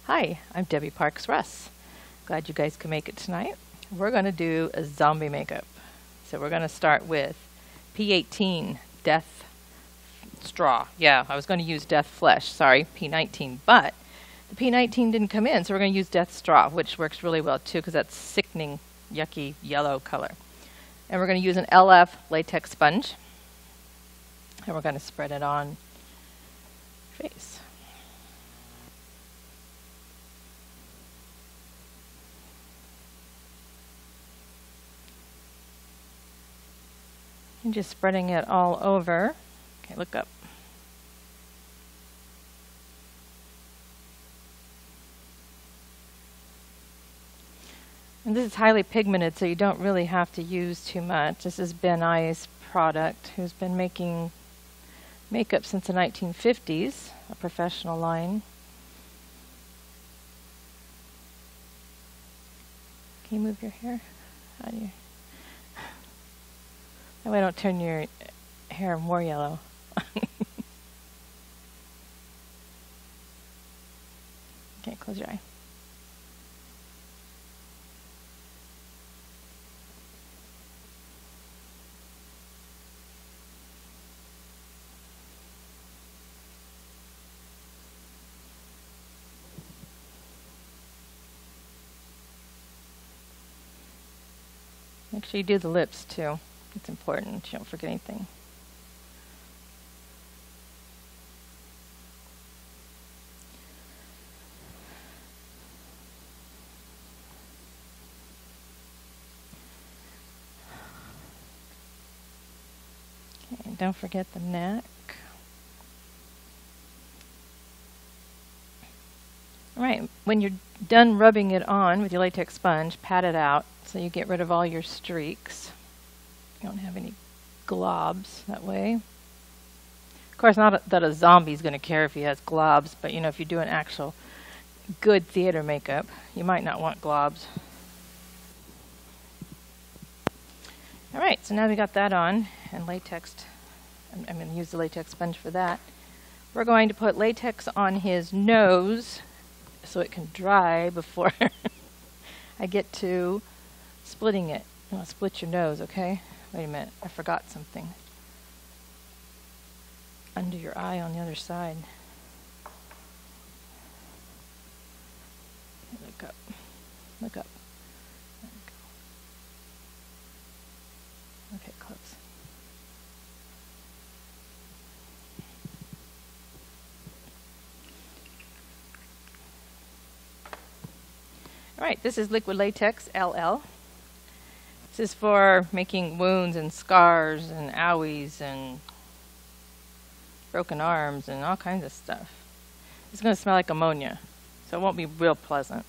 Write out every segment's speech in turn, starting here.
Hi, I'm Debbie Parks Russ. Glad you guys could make it tonight. We're going to do a zombie makeup. So we're going to start with P18 Death Straw. Yeah, I was going to use Death Flesh, sorry, P19, but the P19 didn't come in, so we're going to use Death Straw, which works really well too because that's sickening, yucky yellow color. And we're going to use an LF latex sponge, and we're going to spread it on face. And just spreading it all over. Okay, look up. And this is highly pigmented, so you don't really have to use too much. This is Ben I's product, who's been making makeup since the 1950s, a professional line. Can you move your hair? How do you? That way I don't turn your hair more yellow. Okay, close your eye. Make sure you do the lips too. It's important. You don't forget anything. Okay, and don't forget the neck. Alright, when you're done rubbing it on with your latex sponge, pat it out so you get rid of all your streaks. You don't have any globs that way. Of course, not that a zombie's going to care if he has globs, but you know, if you do an actual good theater makeup, you might not want globs. Alright, so now we got that on, and latex, I'm going to use the latex sponge for that. We're going to put latex on his nose so it can dry before I get to splitting it. I'll split your nose, okay? Wait a minute, I forgot something. Under your eye on the other side. Look up. Look up. There we go. Okay, close. Alright, this is Liquid Latex LL. This is for making wounds and scars and owies and broken arms and all kinds of stuff. It's going to smell like ammonia, so it won't be real pleasant.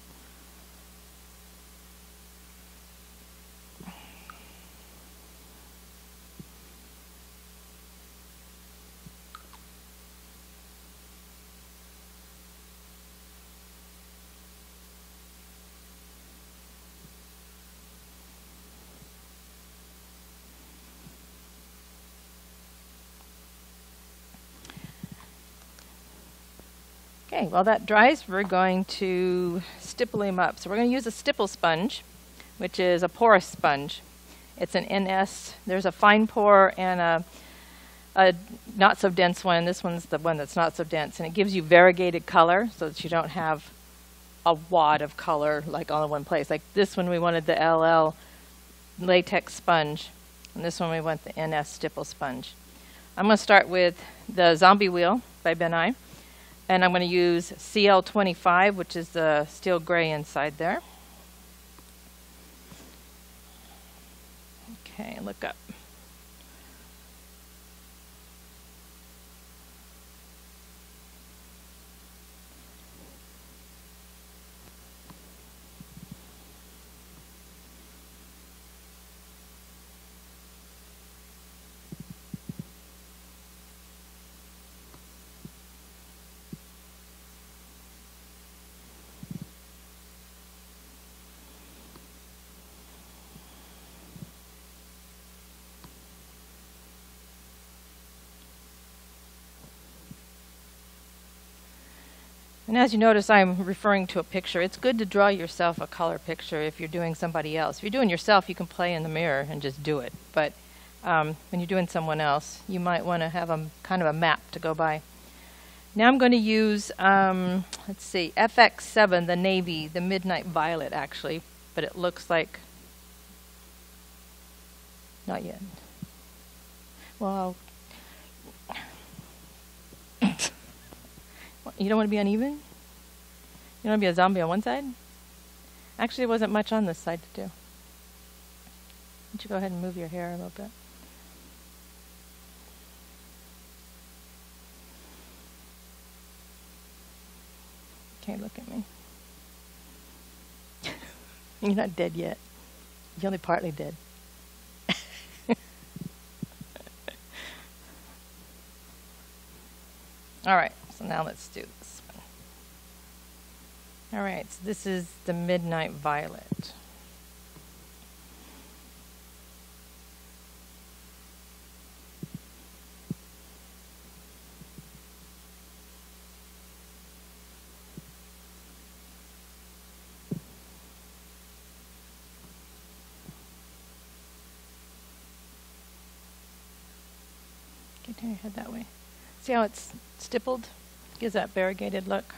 Okay, while that dries, we're going to stipple him up. So we're going to use a stipple sponge, which is a porous sponge. It's an NS. There's a fine pore and a not so dense one, and this one's the one that's not so dense. And it gives you variegated color so that you don't have a wad of color like all in one place. Like this one we wanted the LL latex sponge, and this one we want the NS stipple sponge. I'm going to start with the Zombie Wheel by Ben I. And I'm going to use CL25, which is the steel gray inside there. Okay, look up. And as you notice, I'm referring to a picture. It's good to draw yourself a color picture if you're doing somebody else. If you're doing yourself, you can play in the mirror and just do it. But when you're doing someone else, you might want to have a kind of a map to go by. Now I'm going to use, let's see, FX7, the navy, the midnight violet actually, but it looks like, not yet. Well, you don't want to be uneven? You don't want to be a zombie on one side? Actually, there wasn't much on this side to do. Why don't you go ahead and move your hair a little bit? Okay, look at me. You're not dead yet. You're only partly dead. All right, so now let's do this one. All right, so this is the midnight violet. Okay, turn your head that way. See how it's stippled? Gives that variegated look.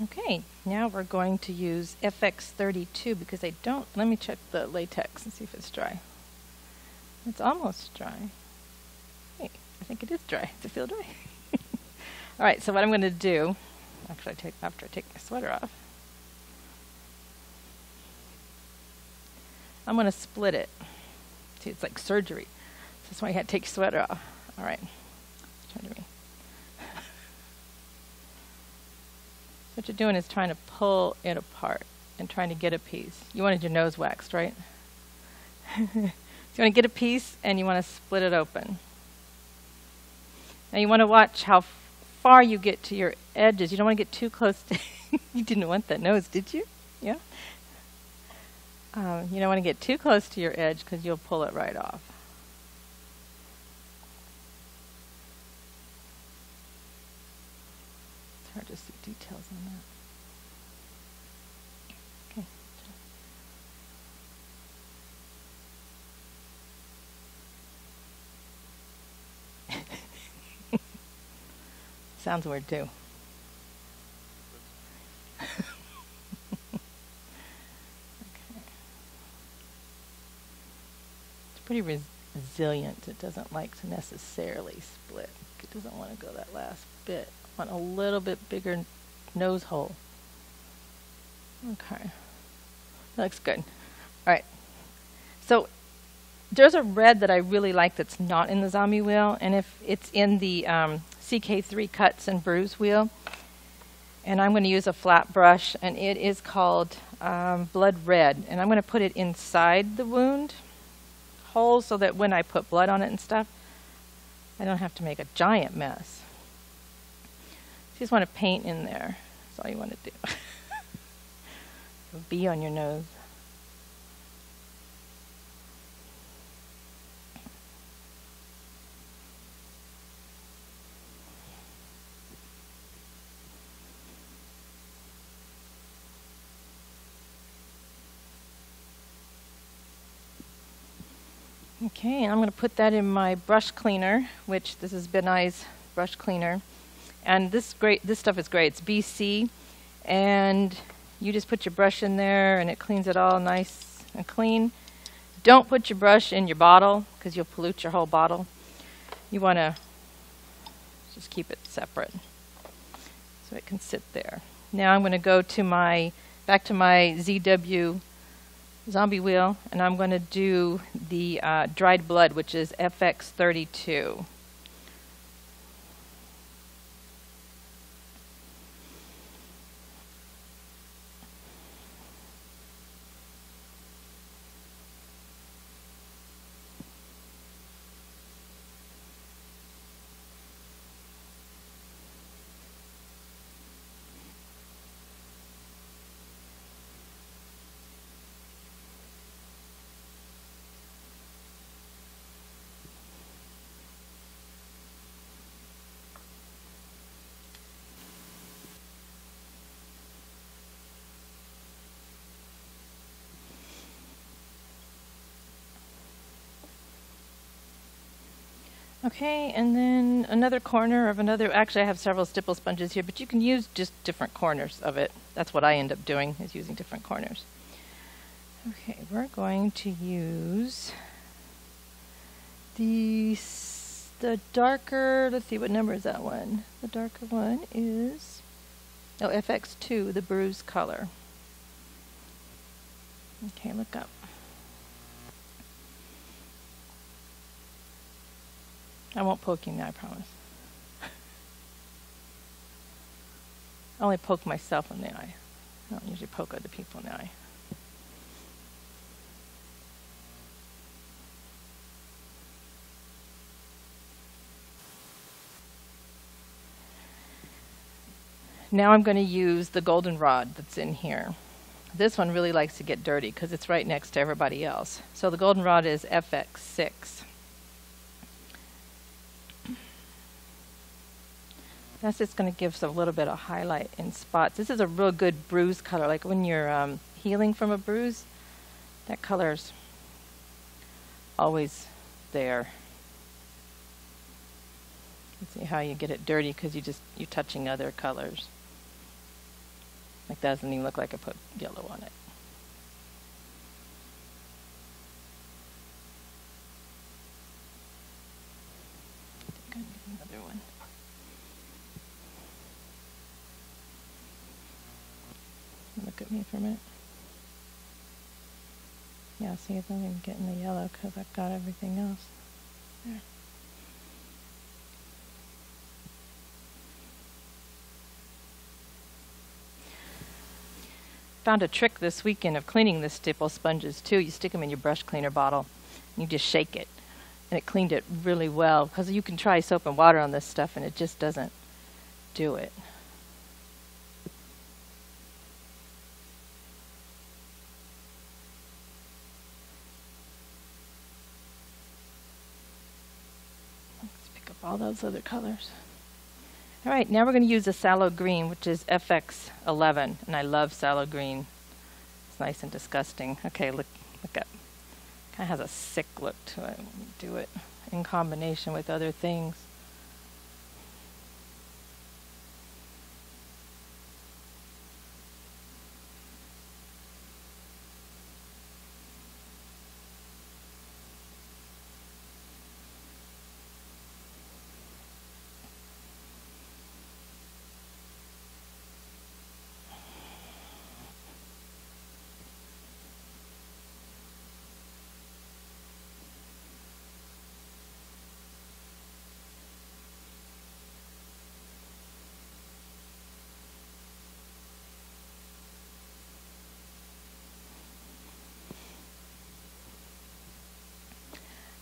Okay, now we're going to use FX32 because I don't, let me check the latex and see if it's dry. It's almost dry. Hey, I think it is dry. Does it feel dry? All right, so what I'm going to do, actually after I take my sweater off, I'm going to split it. See, it's like surgery. That's why I had to take your sweater off. All right, turn to me. What you're doing is trying to pull it apart and trying to get a piece. You wanted your nose waxed, right? So you want to get a piece and you want to split it open. Now you want to watch how far you get to your edges. You don't want to get too close to you didn't want that nose, did you? Yeah? You don't want to get too close to your edge because you'll pull it right off. It's hard to see details on that. Okay. Sounds weird too. Pretty resilient. It doesn't like to necessarily split. It doesn't want to go that last bit. I want a little bit bigger nose hole. Okay. That looks good. All right. So there's a red that I really like that's not in the zombie wheel, and if it's in the CK3 Cuts and Brews wheel, and I'm going to use a flat brush, and it is called Blood Red, and I'm going to put it inside the wound hole so that when I put blood on it and stuff, I don't have to make a giant mess. You just want to paint in there. That's all you want to do. A bee on your nose. Okay, and I'm going to put that in my brush cleaner, which this is Benai's brush cleaner. And this stuff is great. It's BC, and you just put your brush in there and it cleans it all nice and clean. Don't put your brush in your bottle because you'll pollute your whole bottle. You want to Just keep it separate so it can sit there. Now I'm going to go to back to my ZW zombie wheel, and I'm going to do the dried blood, which is FX32. Okay, and then another corner of another, actually I have several stipple sponges here, but you can use just different corners of it. That's what I end up doing, is using different corners. Okay, we're going to use the darker, let's see, what number is that one? The darker one is, oh, FX2, the bruise color. Okay, look up. I won't poke you now, I promise. I only poke myself in the eye. I don't usually poke other people in the eye. Now I'm going to use the goldenrod that's in here. This one really likes to get dirty because it's right next to everybody else. So the goldenrod is FX6. That's just going to give us a little bit of highlight in spots. This is a real good bruise color, like when you're healing from a bruise, that color's always there. Let's see how you get it dirty because you're touching other colors. Like that doesn't even look like I put yellow on it. I think I need another one. Look at me for a minute. Yeah, see, it's only getting the yellow because I've got everything else. There. Found a trick this weekend of cleaning the stipple sponges too. You stick them in your brush cleaner bottle and you just shake it, and it cleaned it really well, because you can try soap and water on this stuff and it just doesn't do it. Let's pick up all those other colors. All right, now we're going to use a sallow green, which is FX11, and I love sallow green. It's nice and disgusting. Okay, look up. Kind of has a sick look to it when you do it in combination with other things.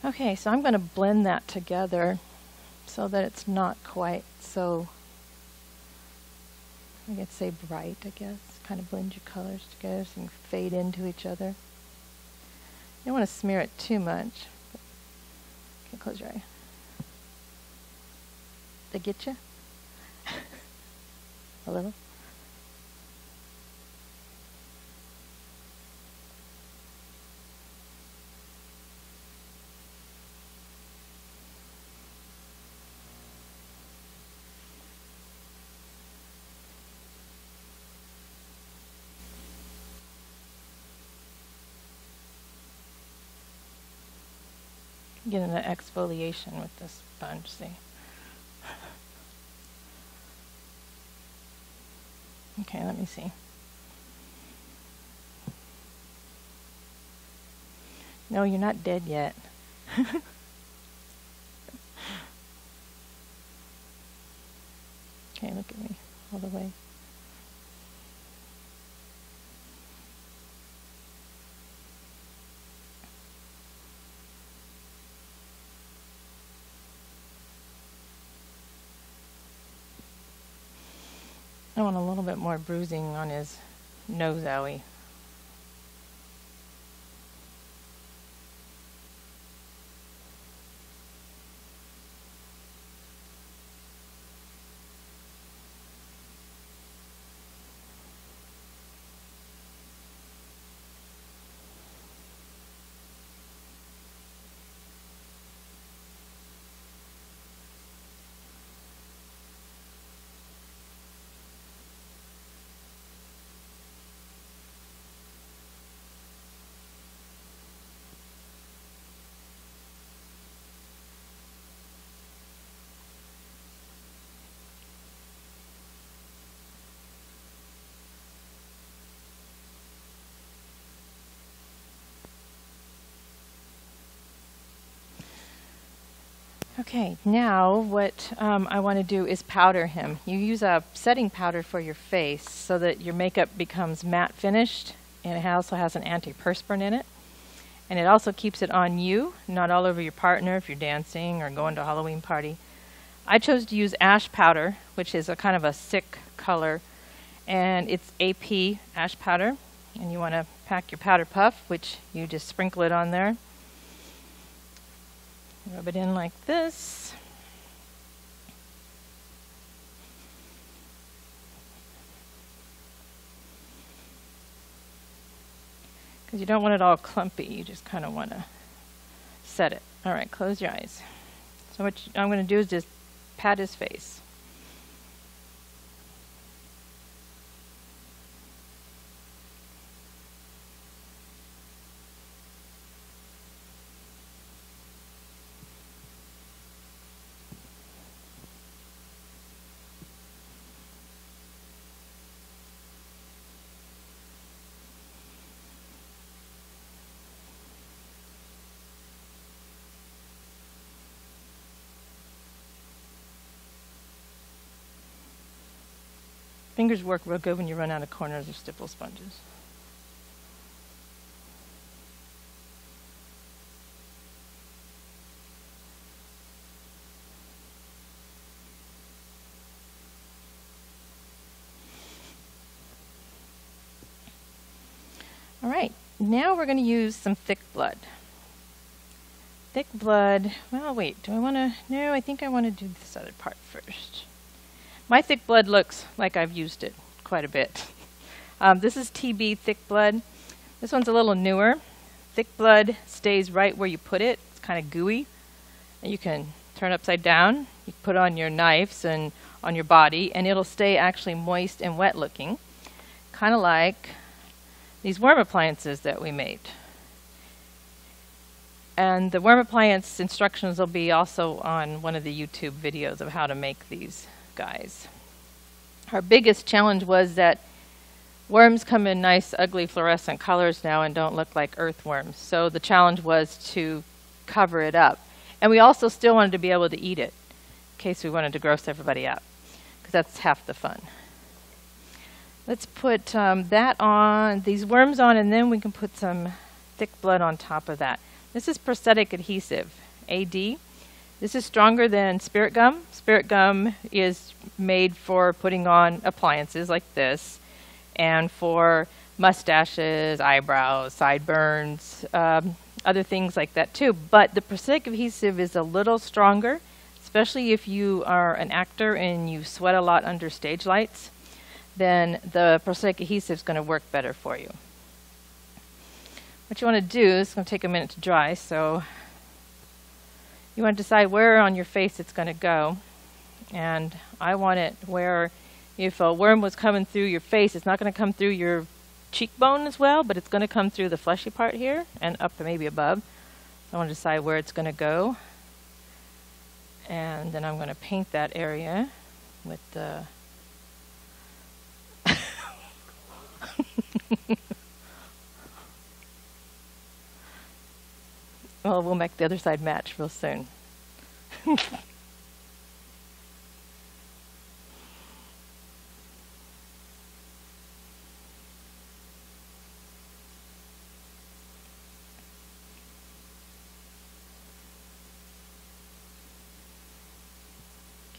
Okay, so I'm going to blend that together so that it's not quite so, I could say bright, I guess. Kind of blend your colors together so you can fade into each other. You don't want to smear it too much. Okay, close your eye. Did I get you? A little? Getting an exfoliation with this sponge, see? Okay, let me see. No, you're not dead yet. Okay, look at me all the way. I want a little bit more bruising on his nose owie. Okay, now what I want to do is powder him. You use a setting powder for your face so that your makeup becomes matte finished, and it also has an antiperspirant in it. And it also keeps it on you, not all over your partner if you're dancing or going to a Halloween party. I chose to use ash powder, which is a kind of a sick color, and it's AP ash powder. And you want to pack your powder puff, which you just sprinkle it on there. Rub it in like this. Because you don't want it all clumpy, you just kind of want to set it. All right, close your eyes. So what I'm going to do is just pat his face. Fingers work real good when you run out of corners of stipple sponges. All right, now we're going to use some thick blood. Thick blood, well wait, do I want to, no, I think I want to do this other part first. My thick blood looks like I've used it quite a bit. This is TB thick blood. This one's a little newer. Thick blood stays right where you put it. It's kind of gooey. And you can turn it upside down. You put it on your knives and on your body, and it'll stay actually moist and wet looking. Kind of like these worm appliances that we made. And the worm appliance instructions will be also on one of the YouTube videos of how to make these guys. Our biggest challenge was that worms come in nice, ugly, fluorescent colors now and don't look like earthworms. So the challenge was to cover it up. And we also still wanted to be able to eat it in case we wanted to gross everybody out, because that's half the fun. Let's put that on, these worms on, and then we can put some thick blood on top of that. This is prosthetic adhesive, AD. This is stronger than spirit gum. Spirit gum is made for putting on appliances like this and for mustaches, eyebrows, sideburns, other things like that too. But the prosthetic adhesive is a little stronger, especially if you are an actor and you sweat a lot under stage lights, then the prosthetic adhesive is going to work better for you. What you want to do is, it's going to take a minute to dry, so you want to decide where on your face it's going to go. And I want it where if a worm was coming through your face, it's not going to come through your cheekbone as well, but it's going to come through the fleshy part here and up maybe above. I want to decide where it's going to go. And then I'm going to paint that area with the Well, we'll make the other side match real soon.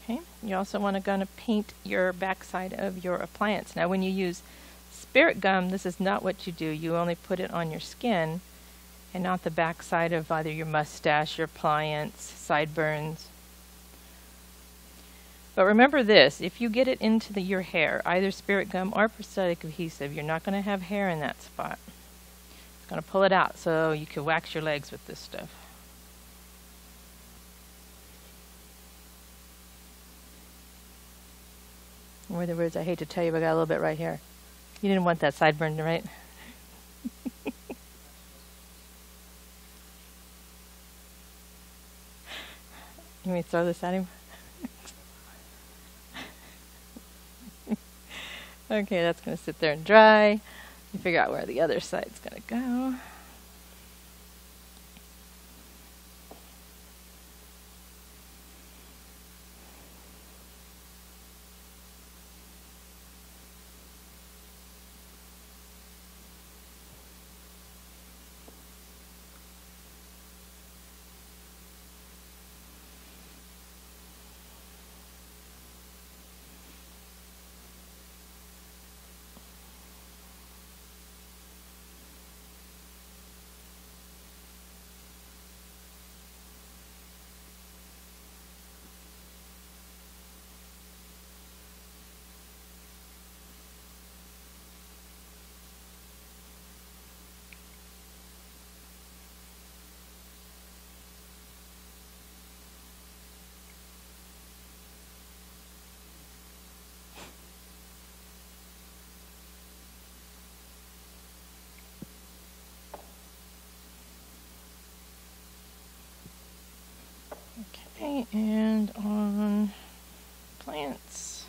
Okay, you also want to paint your backside of your appliance. Now when you use spirit gum, this is not what you do. You only put it on your skin and not the backside of either your mustache, your appliance, sideburns. But remember this, if you get it into your hair, either spirit gum or prosthetic adhesive, you're not going to have hair in that spot. It's going to pull it out, so you can wax your legs with this stuff. In other words, I hate to tell you, but I got a little bit right here. You didn't want that sideburn, right? You want me to throw this at him? Okay, that's going to sit there and dry. You figure out where the other side's going to go. Okay, and on plants.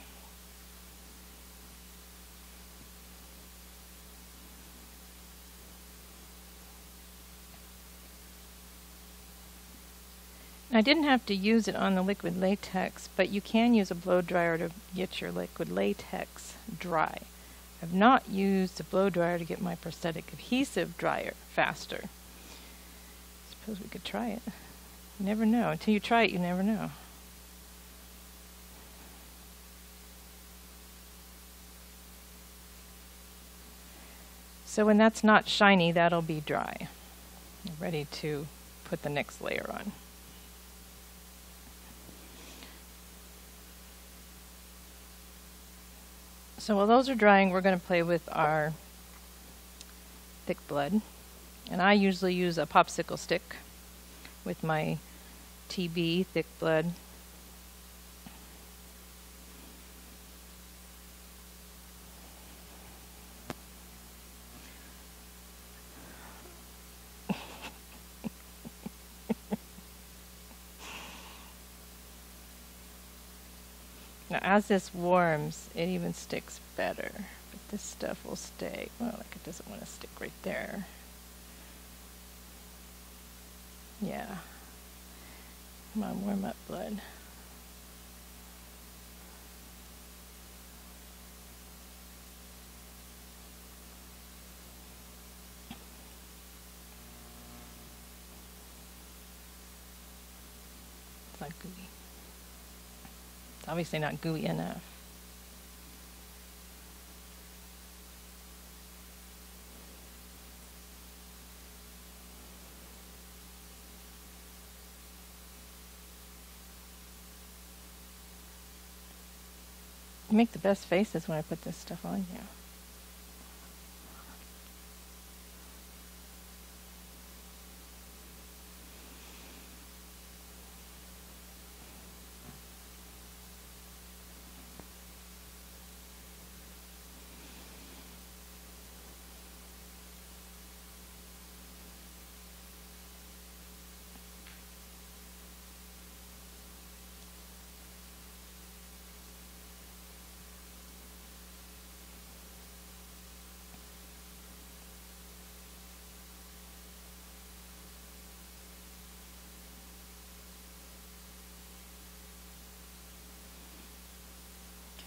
I didn't have to use it on the liquid latex, but you can use a blow dryer to get your liquid latex dry. I've not used a blow dryer to get my prosthetic adhesive drier faster. Suppose we could try it. You never know. Until you try it, you never know. So when that's not shiny, that'll be dry. I'm ready to put the next layer on. So while those are drying, we're going to play with our thick blood. And I usually use a popsicle stick with my TB thick blood. Now as this warms, it even sticks better. But this stuff will stay. Well, like it doesn't want to stick right there. Yeah. Come on, warm up, blood. It's not gooey. It's obviously not gooey enough. You make the best faces when I put this stuff on you.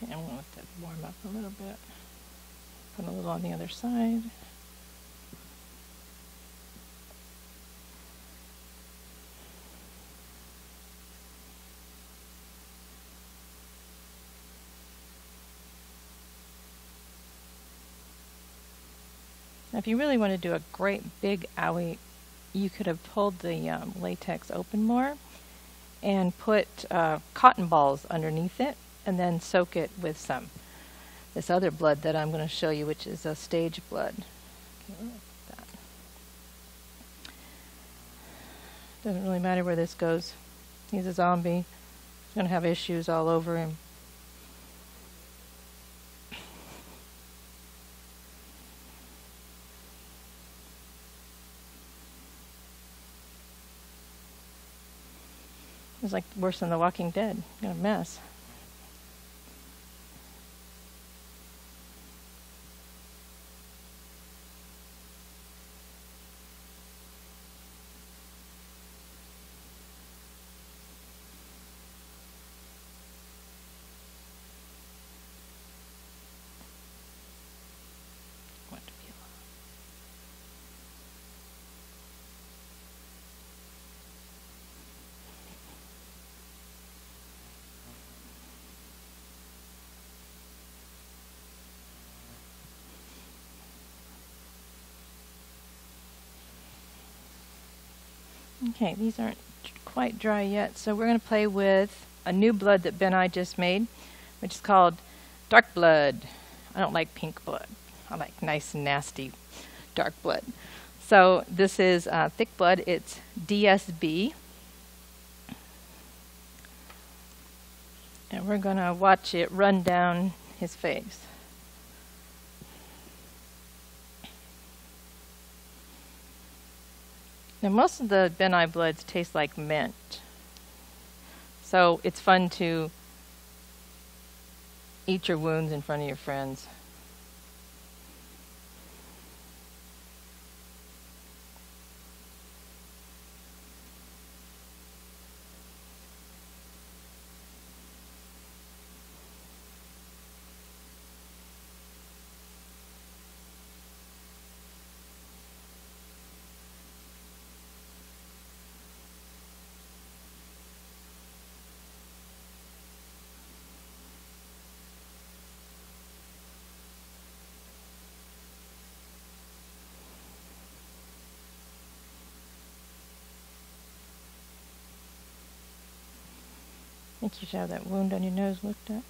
Okay, I'm going to let that warm up a little bit. Put a little on the other side. Now, if you really want to do a great big owie, you could have pulled the latex open more and put cotton balls underneath it and then soak it with this other blood that I'm going to show you, which is a stage blood. Okay, that. Doesn't really matter where this goes. He's a zombie. He's going to have issues all over him. It's like worse than The Walking Dead. Got a mess. Want to peel off. Okay, these aren't quite dry yet, so we're going to play with a new blood that Ben I just made, which is called dark blood. I don't like pink blood. I like nice, nasty, dark blood. So this is thick blood. It's DSB. And we're going to watch it run down his face. Now, most of the Ben I bloods taste like mint. So it's fun to eat your wounds in front of your friends. I think you should have that wound on your nose looked at.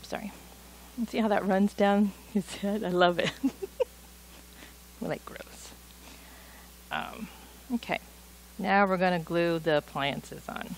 Sorry. See how that runs down his head? I love it. Like gross. Okay. Now we're going to glue the appliances on.